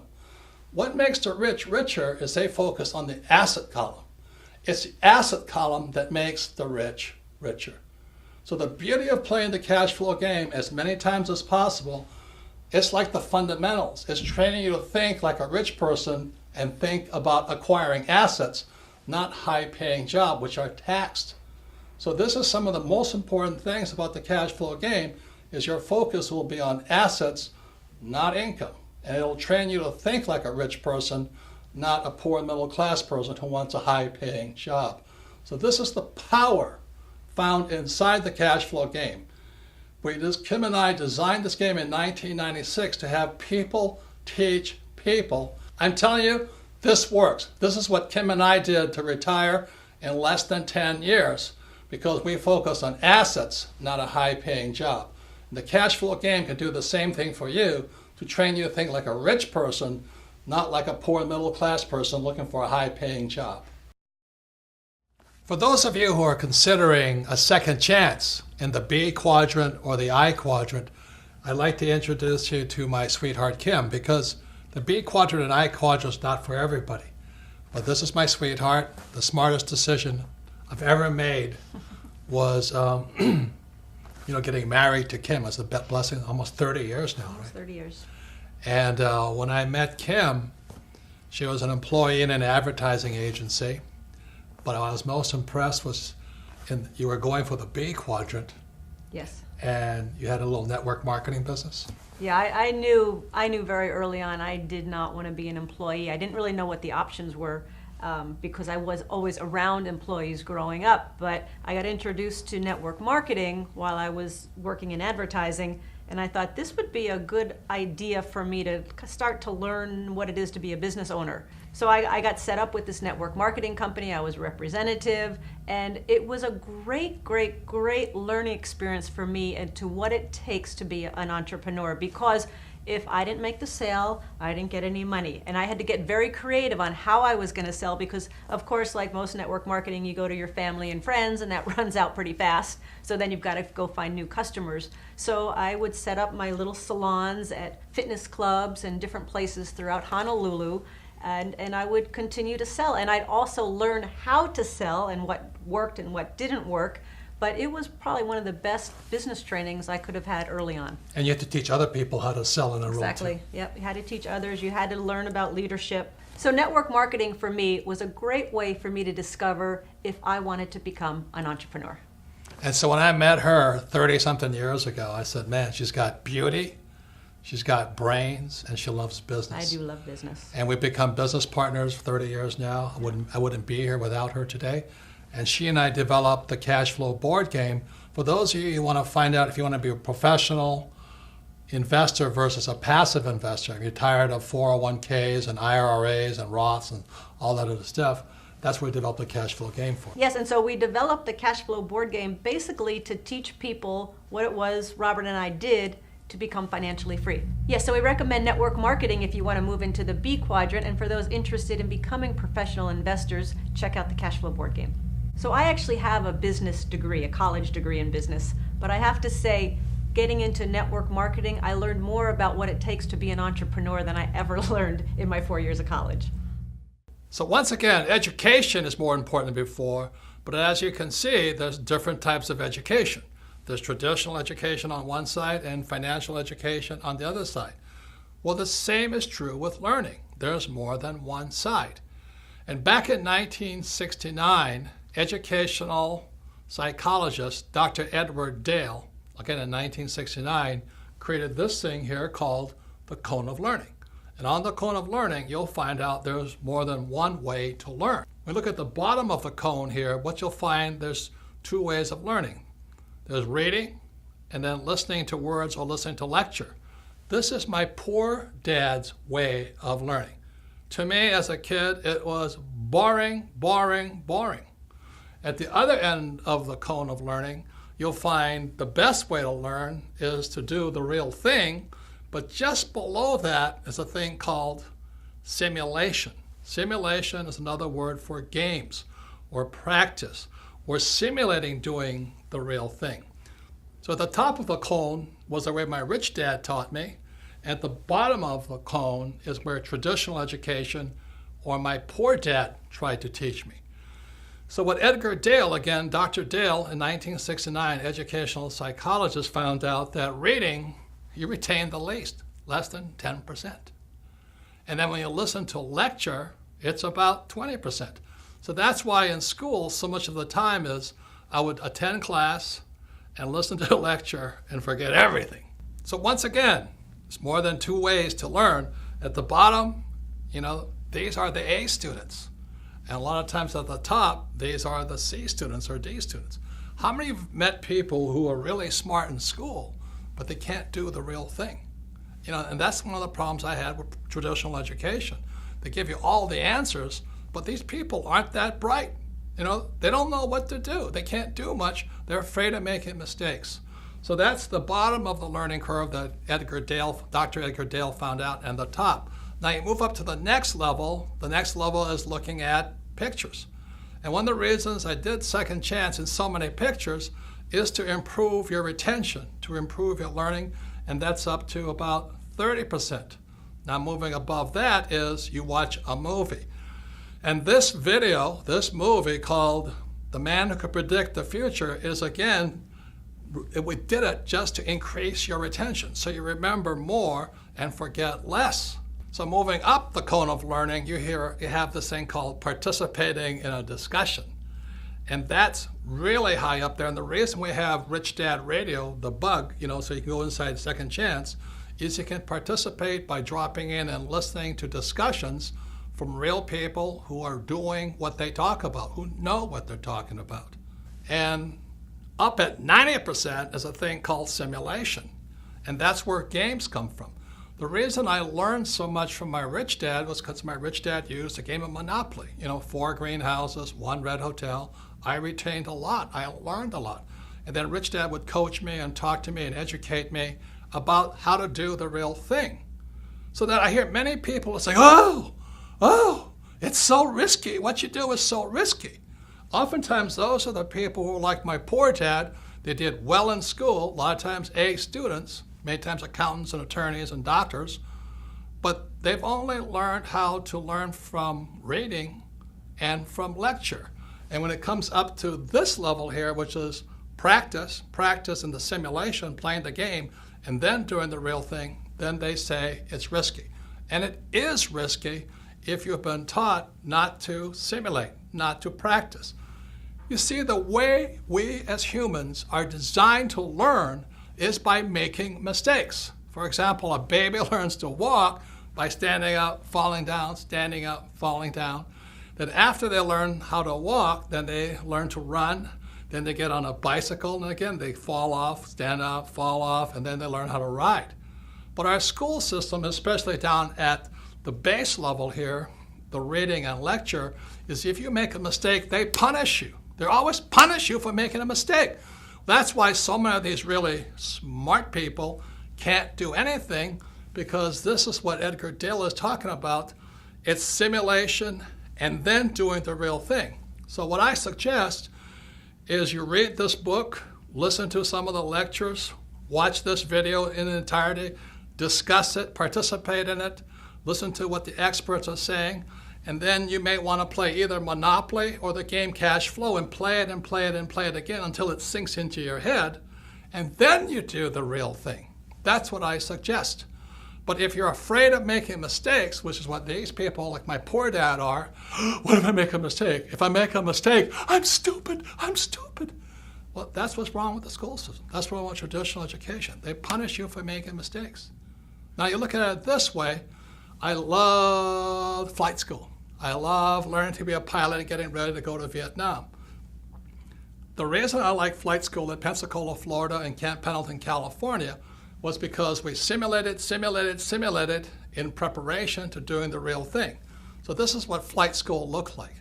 What makes the rich richer is they focus on the asset column. It's the asset column that makes the rich richer. So the beauty of playing the cash flow game as many times as possible, it's like the fundamentals. It's training you to think like a rich person and think about acquiring assets, not high-paying jobs, which are taxed. So this is some of the most important things about the cash flow game, is your focus will be on assets, not income. And it'll train you to think like a rich person, not a poor middle class person who wants a high paying job. So this is the power found inside the cash flow game. Kim and I designed this game in 1996 to have people teach people. I'm telling you, this works. This is what Kim and I did to retire in less than 10 years. Because we focus on assets, not a high-paying job. And the cash flow game can do the same thing for you to train you to think like a rich person, not like a poor middle-class person looking for a high-paying job. For those of you who are considering a second chance in the B quadrant or the I quadrant, I'd like to introduce you to my sweetheart Kim, because the B quadrant and I quadrant is not for everybody. But this is my sweetheart. The smartest decision I've ever made was, getting married to Kim. It's a blessing. Almost 30 years now, right? 30 years. And when I met Kim, she was an employee in an advertising agency. But I was most impressed was you were going for the B quadrant. Yes. And you had a little network marketing business. Yeah, I knew very early on I did not want to be an employee. I didn't really know what the options were. Because I was always around employees growing up, but I got introduced to network marketing while I was working in advertising, and I thought this would be a good idea for me to start to learn what it is to be a business owner. So I got set up with this network marketing company. I was representative, and it was a great learning experience for me and to what it takes to be an entrepreneur, because if I didn't make the sale, I didn't get any money. And I had to get very creative on how I was going to sell because, of course, like most network marketing, you go to your family and friends and that runs out pretty fast. So then you've got to go find new customers. So I would set up my little salons at fitness clubs and different places throughout Honolulu, and I would continue to sell. And I'd also learn how to sell and what worked and what didn't work. But it was probably one of the best business trainings I could have had early on. And you had to teach other people how to sell in a role. Exactly. Yep. You had to teach others. You had to learn about leadership. So network marketing for me was a great way for me to discover if I wanted to become an entrepreneur. And so when I met her 30-something years ago, I said, man, she's got beauty, she's got brains, and she loves business. I do love business. And we've become business partners for 30 years now. I wouldn't be here without her today. And she and I developed the cash flow board game. For those of you who want to find out if you want to be a professional investor versus a passive investor, if you're tired of 401ks and IRAs and Roths and all that other stuff, that's what we developed the cash flow game for. Yes, and so we developed the cash flow board game basically to teach people what it was Robert and I did to become financially free. Yes, so we recommend network marketing if you want to move into the B quadrant, and for those interested in becoming professional investors, check out the cash flow board game. So I actually have a business degree, a college degree in business, but I have to say, getting into network marketing, I learned more about what it takes to be an entrepreneur than I ever learned in my 4 years of college. So once again, education is more important than before, but as you can see, there's different types of education. There's traditional education on one side and financial education on the other side. Well, the same is true with learning. There's more than one side. And back in 1969, educational psychologist Dr. Edward Dale, again in 1969, created this thing here called the cone of learning. And on the cone of learning, you'll find out there's more than one way to learn. When we look at the bottom of the cone here, what you'll find, there's two ways of learning. There's reading and then listening to words or listening to lecture. This is my poor dad's way of learning. To me, as a kid, it was boring, boring, boring. At the other end of the cone of learning, you'll find the best way to learn is to do the real thing, but just below that is a thing called simulation. Simulation is another word for games or practice. We're simulating doing the real thing. So at the top of the cone was the way my rich dad taught me. At the bottom of the cone is where traditional education or my poor dad tried to teach me. So what Edgar Dale, again, Dr. Dale in 1969, educational psychologist, found out that reading, you retain the least, less than 10%. And then when you listen to lecture, it's about 20%. So that's why in school, so much of the time is I would attend class and listen to a lecture and forget everything. So once again, it's more than two ways to learn. At the bottom, these are the A students. And a lot of times at the top, these are the C students or D students. How many of you have met people who are really smart in school, but they can't do the real thing? And that's one of the problems I had with traditional education. They give you all the answers, but these people aren't that bright. They don't know what to do. They can't do much. They're afraid of making mistakes. So that's the bottom of the learning curve that Dr. Edgar Dale found out, and the top. Now you move up to the next level. The next level is looking at pictures. And one of the reasons I did Second Chance in so many pictures is to improve your retention, to improve your learning, and that's up to about 30%. Now moving above that is you watch a movie. And this video, this movie called The Man Who Could Predict the Future is, again, we did it just to increase your retention, so you remember more and forget less. So moving up the cone of learning, you have this thing called participating in a discussion. And that's really high up there. And the reason we have Rich Dad Radio, the bug, so you can go inside Second Chance, is you can participate by dropping in and listening to discussions from real people who are doing what they talk about, who know what they're talking about. And up at 90% is a thing called simulation. And that's where games come from. The reason I learned so much from my rich dad was because my rich dad used a game of Monopoly. 4 greenhouses, 1 red hotel. I retained a lot. I learned a lot. And then rich dad would coach me and talk to me and educate me about how to do the real thing. So that I hear many people say, oh, it's so risky. What you do is so risky. Oftentimes, those are the people who are like my poor dad. They did well in school, a lot of times A students, many times accountants and attorneys and doctors, but they've only learned how to learn from reading and from lecture. And when it comes up to this level here, which is practice in the simulation, playing the game, and then doing the real thing, then they say it's risky. And it is risky if you've been taught not to simulate, not to practice. You see, the way we as humans are designed to learn is by making mistakes. For example, a baby learns to walk by standing up, falling down, standing up, falling down. Then after they learn how to walk, then they learn to run. Then they get on a bicycle, and again, they fall off, stand up, fall off, and then they learn how to ride. But our school system, especially down at the base level here, the reading and lecture, is if you make a mistake, they punish you. They always punish you for making a mistake. That's why so many of these really smart people can't do anything, because this is what Edgar Dale is talking about. It's simulation and then doing the real thing. So what I suggest is you read this book, listen to some of the lectures, watch this video in entirety, discuss it, participate in it, listen to what the experts are saying, and then you may want to play either Monopoly or the game Cash Flow and play it and play it and play it again until it sinks into your head. and then you do the real thing. That's what I suggest. But if you're afraid of making mistakes, which is what these people like my poor dad are, what if I make a mistake? If I make a mistake, I'm stupid. Well, that's what's wrong with the school system. That's what's wrong with traditional education. They punish you for making mistakes. Now you look at it this way, I love flight school. I love learning to be a pilot and getting ready to go to Vietnam. The reason I like flight school at Pensacola, Florida and Camp Pendleton, California was because we simulated in preparation to doing the real thing. So this is what flight school looked like.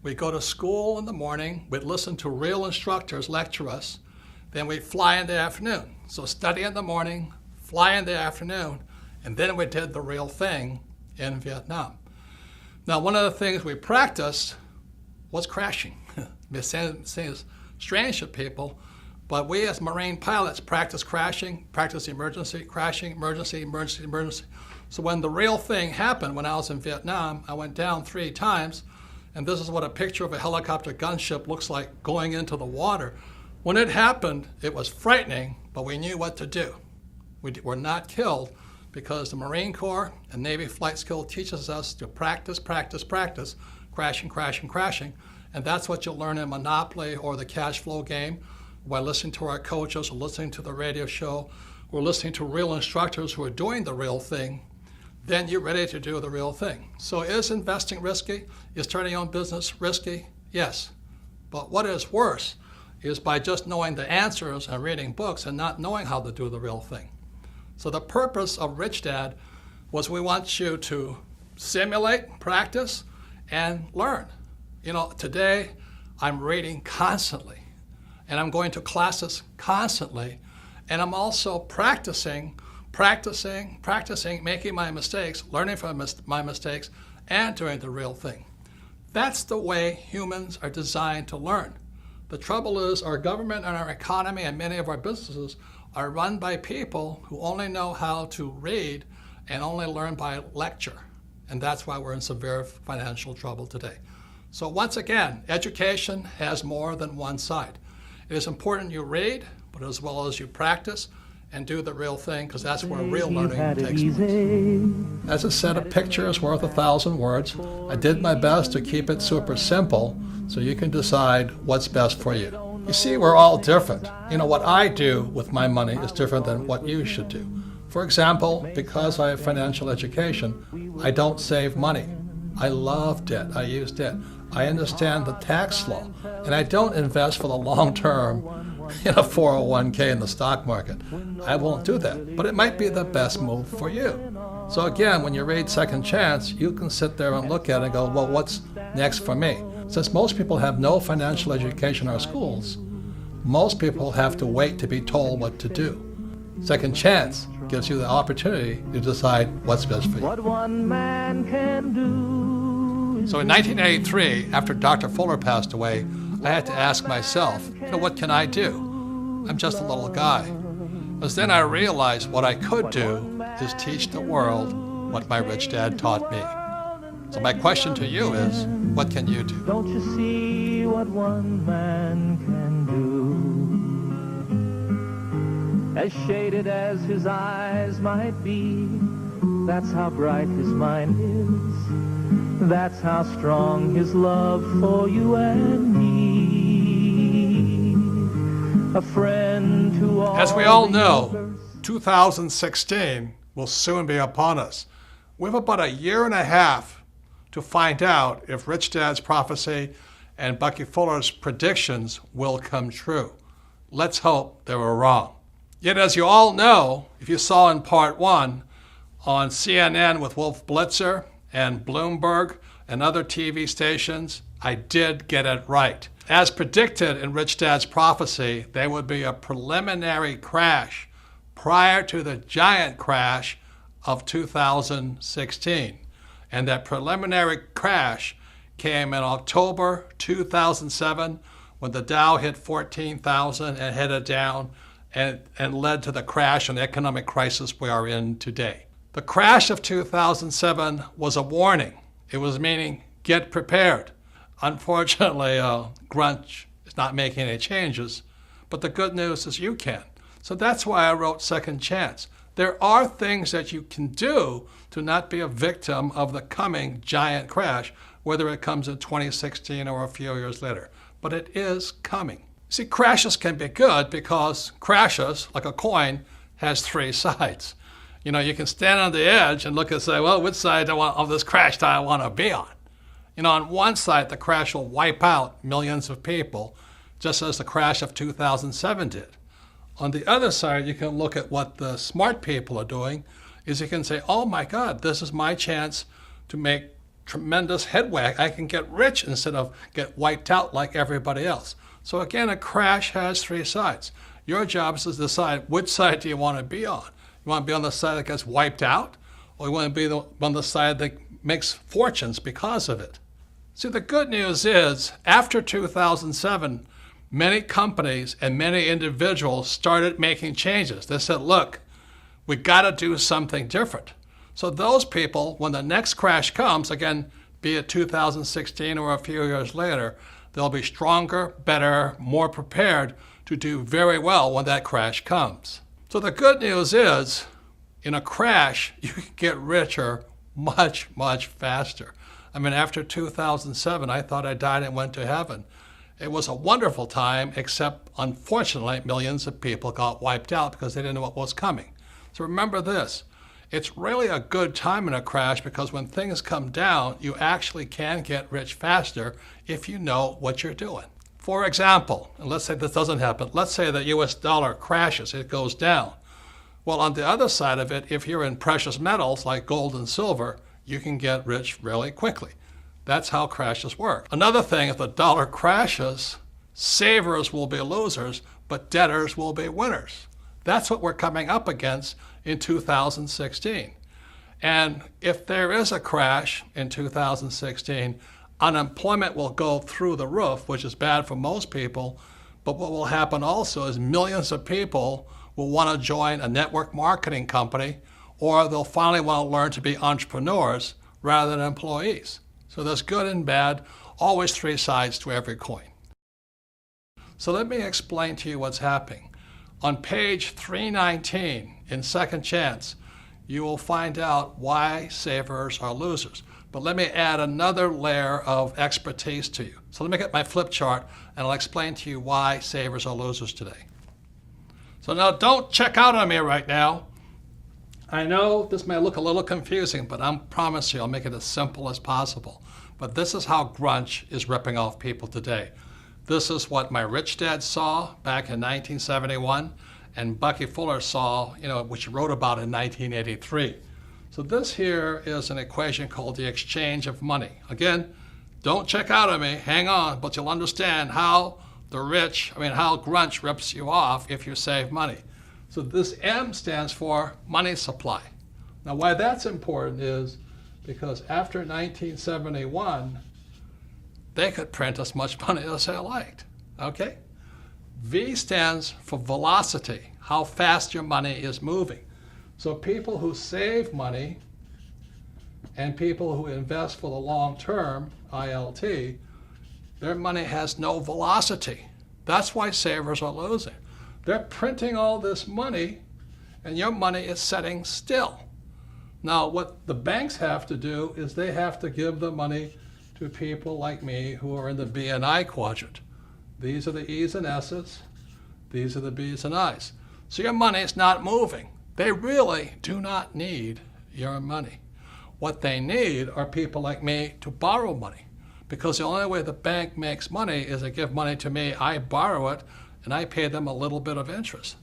We go to school in the morning, we'd listen to real instructors lecture us, then we'd fly in the afternoon. So study in the morning, fly in the afternoon, and then we did the real thing in Vietnam. Now, one of the things we practiced was crashing. It seems strange to people, but we as Marine pilots practice crashing, practice emergency, crashing, emergency. So when the real thing happened, when I was in Vietnam, I went down 3 times, and this is what a picture of a helicopter gunship looks like going into the water. When it happened, it was frightening, but we knew what to do. We were not killed because the Marine Corps and Navy flight school teaches us to practice, crashing. And that's what you'll learn in Monopoly or the cash flow game by listening to our coaches or listening to the radio show or listening to real instructors who are doing the real thing. Then you're ready to do the real thing. So is investing risky? Is starting your own business risky? Yes. But what is worse is by just knowing the answers and reading books and not knowing how to do the real thing. So the purpose of Rich Dad was we want you to simulate, practice, and learn. You know, today I'm reading constantly, and I'm going to classes constantly, and I'm also practicing, making my mistakes, learning from my mistakes, and doing the real thing. That's the way humans are designed to learn. The trouble is our government and our economy and many of our businesses are run by people who only know how to read and only learn by lecture. And that's why we're in severe financial trouble today. So once again, education has more than one side. It is important you read, but as well as you practice and do the real thing, because that's where real learning takes place. As a set of pictures worth 1,000 words, I did my best to keep it super simple so you can decide what's best for you. You see, we're all different. You know, what I do with my money is different than what you should do. For example, because I have financial education, I don't save money. I love debt. I use debt. I understand the tax law, and I don't invest for the long term in a 401k in the stock market. I won't do that, but it might be the best move for you. So again, when you read Second Chance, you can sit there and look at it and go, well, what's next for me? Since most people have no financial education in our schools, most people have to wait to be told what to do. Second Chance gives you the opportunity to decide what's best for you. What one man can do. So in 1983, after Dr. Fuller passed away, I had to ask myself, what can I do? I'm just a little guy. But then I realized what I could do is teach the world what my rich dad taught me. So my question to you is, what can you do? Don't you see what one man can do? As shaded as his eyes might be, that's how bright his mind is. That's how strong his love for you and me. A friend to all. As we all know, 2016 will soon be upon us. We have about a year and a half to find out if Rich Dad's prophecy and Bucky Fuller's predictions will come true. Let's hope they were wrong. Yet as you all know, if you saw in part 1 on CNN with Wolf Blitzer and Bloomberg and other TV stations, I did get it right. As predicted in Rich Dad's prophecy, there would be a preliminary crash prior to the giant crash of 2016. And that preliminary crash came in October 2007 when the Dow hit 14,000 and headed down and led to the crash and economic crisis we are in today. The crash of 2007 was a warning. It was meaning, get prepared. Unfortunately, Grunch is not making any changes, but the good news is you can. So that's why I wrote Second Chance. There are things that you can do to not be a victim of the coming giant crash, whether it comes in 2016 or a few years later. But it is coming. See, crashes can be good because crashes, like a coin, has three sides. You know, you can stand on the edge and look and say, well, which side of this crash do I want to be on? You know, on one side, the crash will wipe out millions of people, just as the crash of 2007 did. On the other side, you can look at what the smart people are doing, is you can say, oh my God, this is my chance to make tremendous headway. I can get rich instead of get wiped out like everybody else. So again, a crash has three sides. Your job is to decide which side do you want to be on. You want to be on the side that gets wiped out, or you want to be on the side that makes fortunes because of it. See, the good news is, after 2007, many companies and many individuals started making changes. They said, look, we got to do something different. So those people, when the next crash comes, again, be it 2016 or a few years later, they'll be stronger, better, more prepared to do very well when that crash comes. So the good news is, in a crash, you can get richer much, much faster. I mean, after 2007, I thought I died and went to heaven. It was a wonderful time, except unfortunately, millions of people got wiped out because they didn't know what was coming. So remember this, it's really a good time in a crash because when things come down, you actually can get rich faster if you know what you're doing. For example, and let's say this doesn't happen, let's say the US dollar crashes, it goes down. Well, on the other side of it, if you're in precious metals like gold and silver, you can get rich really quickly. That's how crashes work. Another thing, if the dollar crashes, savers will be losers, but debtors will be winners. That's what we're coming up against in 2016. And if there is a crash in 2016, unemployment will go through the roof, which is bad for most people. But what will happen also is millions of people will want to join a network marketing company, or they'll finally want to learn to be entrepreneurs rather than employees. So there's good and bad, always three sides to every coin. So let me explain to you what's happening. On page 319 in Second Chance, you will find out why savers are losers. But let me add another layer of expertise to you. So let me get my flip chart and I'll explain to you why savers are losers today. So now don't check out on me right now. I know this may look a little confusing, but I promise you I'll make it as simple as possible. But this is how grunge is ripping off people today. This is what my rich dad saw back in 1971 and Bucky Fuller saw, which he wrote about in 1983. So this here is an equation called the exchange of money. Again, don't check out on me, hang on, but you'll understand how how grunge rips you off if you save money. So this M stands for money supply. Now why that's important is because after 1971, they could print as much money as they liked, okay? V stands for velocity, how fast your money is moving. So people who save money and people who invest for the long term, ILT, their money has no velocity. That's why savers are losing. They're printing all this money and your money is sitting still. Now what the banks have to do is they have to give the money to people like me who are in the B and I quadrant. These are the E's and S's. These are the B's and I's. So your money is not moving. They really do not need your money. What they need are people like me to borrow money, because the only way the bank makes money is they give money to me, I borrow it, and I pay them a little bit of interest.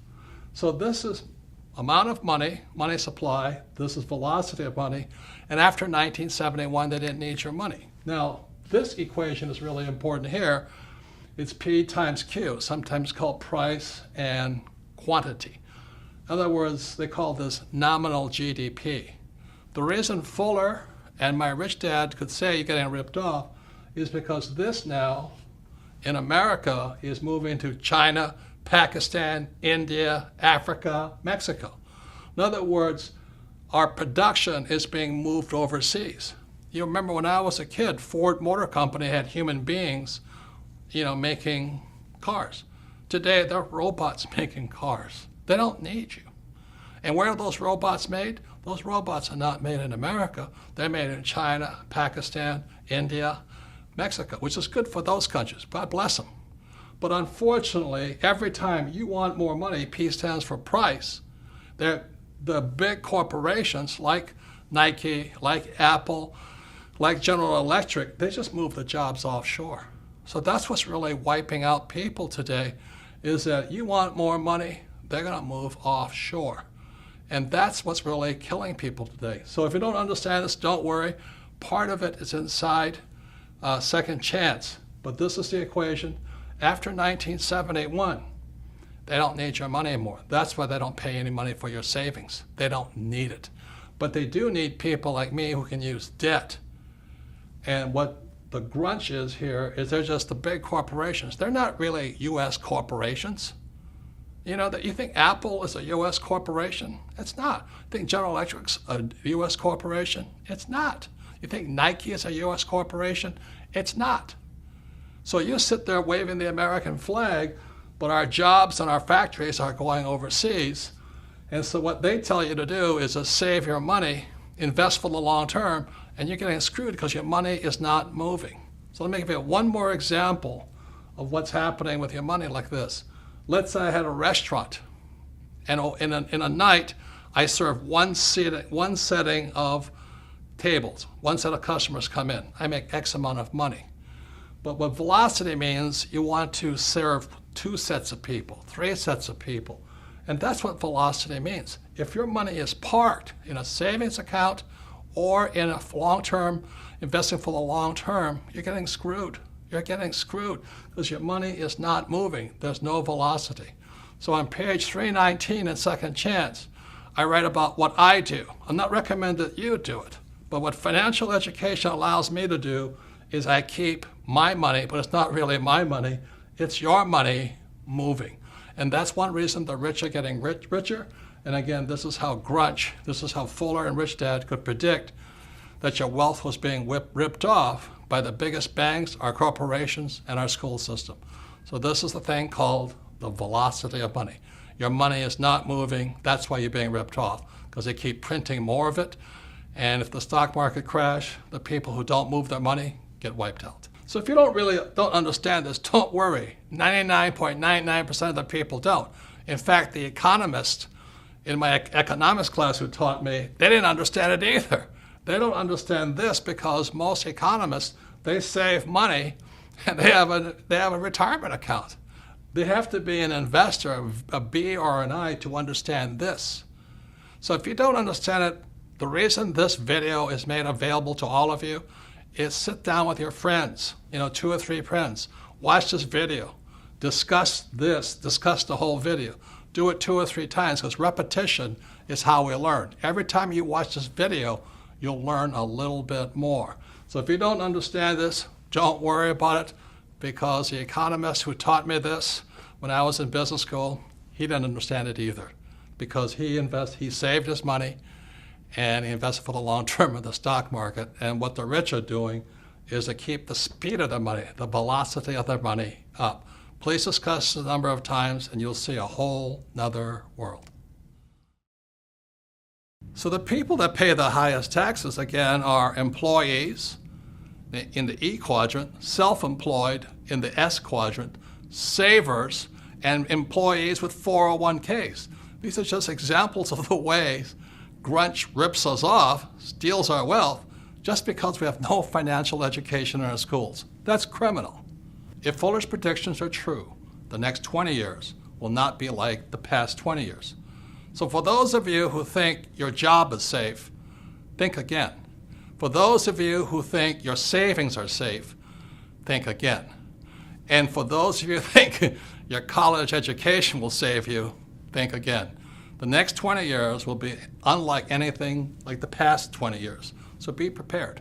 So this is amount of money, money supply, this is velocity of money, and after 1971 they didn't need your money. Now this equation is really important here. It's P times Q, sometimes called price and quantity. In other words, they call this nominal GDP. The reason Fuller and my rich dad could say you're getting ripped off is because this now in America is moving to China, Pakistan, India, Africa, Mexico. In other words, our production is being moved overseas. You remember when I was a kid, Ford Motor Company had human beings, making cars. Today, they're robots making cars. They don't need you. And where are those robots made? Those robots are not made in America. They're made in China, Pakistan, India, Mexico, which is good for those countries. God bless them. But unfortunately, every time you want more money, P stands for price, the big corporations like Nike, like Apple, like General Electric, they just move the jobs offshore. So that's what's really wiping out people today, is that you want more money, they're going to move offshore. And that's what's really killing people today. So if you don't understand this, don't worry. Part of it is inside Second Chance. But this is the equation. After 1971, they don't need your money anymore. That's why they don't pay any money for your savings. They don't need it. But they do need people like me who can use debt. And what the grunge is here is they're just the big corporations. They're not really U.S. corporations. You know, that you think Apple is a U.S. corporation? It's not. You think General Electric's a U.S. corporation? It's not. You think Nike is a U.S. corporation? It's not. So you sit there waving the American flag, but our jobs and our factories are going overseas. And so what they tell you to do is to save your money, invest for the long term, and you're getting screwed because your money is not moving. So let me give you one more example of what's happening with your money like this. Let's say I had a restaurant, and in a night, I serve one setting of tables. One set of customers come in. I make X amount of money. But what velocity means, you want to serve 2 sets of people, 3 sets of people. And that's what velocity means. If your money is parked in a savings account or in a long-term, investing for the long term, you're getting screwed. You're getting screwed because your money is not moving. There's no velocity. So on page 319 in Second Chance, I write about what I do. I'm not recommending that you do it, but what financial education allows me to do is I keep my money, but it's not really my money, it's your money moving. And that's one reason the rich are getting richer. And again, this is how grunge, this is how Fuller and Rich Dad could predict that your wealth was being ripped off by the biggest banks, our corporations, and our school system. So this is the thing called the velocity of money. Your money is not moving, that's why you're being ripped off, because they keep printing more of it. And if the stock market crash, the people who don't move their money get wiped out. So if you don't understand this, don't worry. 99.99% of the people don't. In fact, the economist in my economics class who taught me, they didn't understand it either. They don't understand this because most economists, they save money and they have a retirement account. They have to be an investor, a B or an I, to understand this. So if you don't understand it, the reason this video is made available to all of you is sit down with your friends, 2 or 3 friends, watch this video, discuss the whole video. Do it 2 or 3 times because repetition is how we learn. Every time you watch this video, you'll learn a little bit more. So if you don't understand this, don't worry about it because the economist who taught me this when I was in business school, he didn't understand it either because he saved his money and he invested for the long term in the stock market. And what the rich are doing is to keep the speed of their money, the velocity of their money up. Please discuss the number of times and you'll see a whole nother world. So the people that pay the highest taxes, again, are employees in the E quadrant, self-employed in the S quadrant, savers, and employees with 401ks. These are just examples of the ways grunge rips us off, steals our wealth, just because we have no financial education in our schools. That's criminal. If Fuller's predictions are true, the next 20 years will not be like the past 20 years. So for those of you who think your job is safe, think again. For those of you who think your savings are safe, think again. And for those of you who think your college education will save you, think again. The next 20 years will be unlike anything like the past 20 years. So be prepared.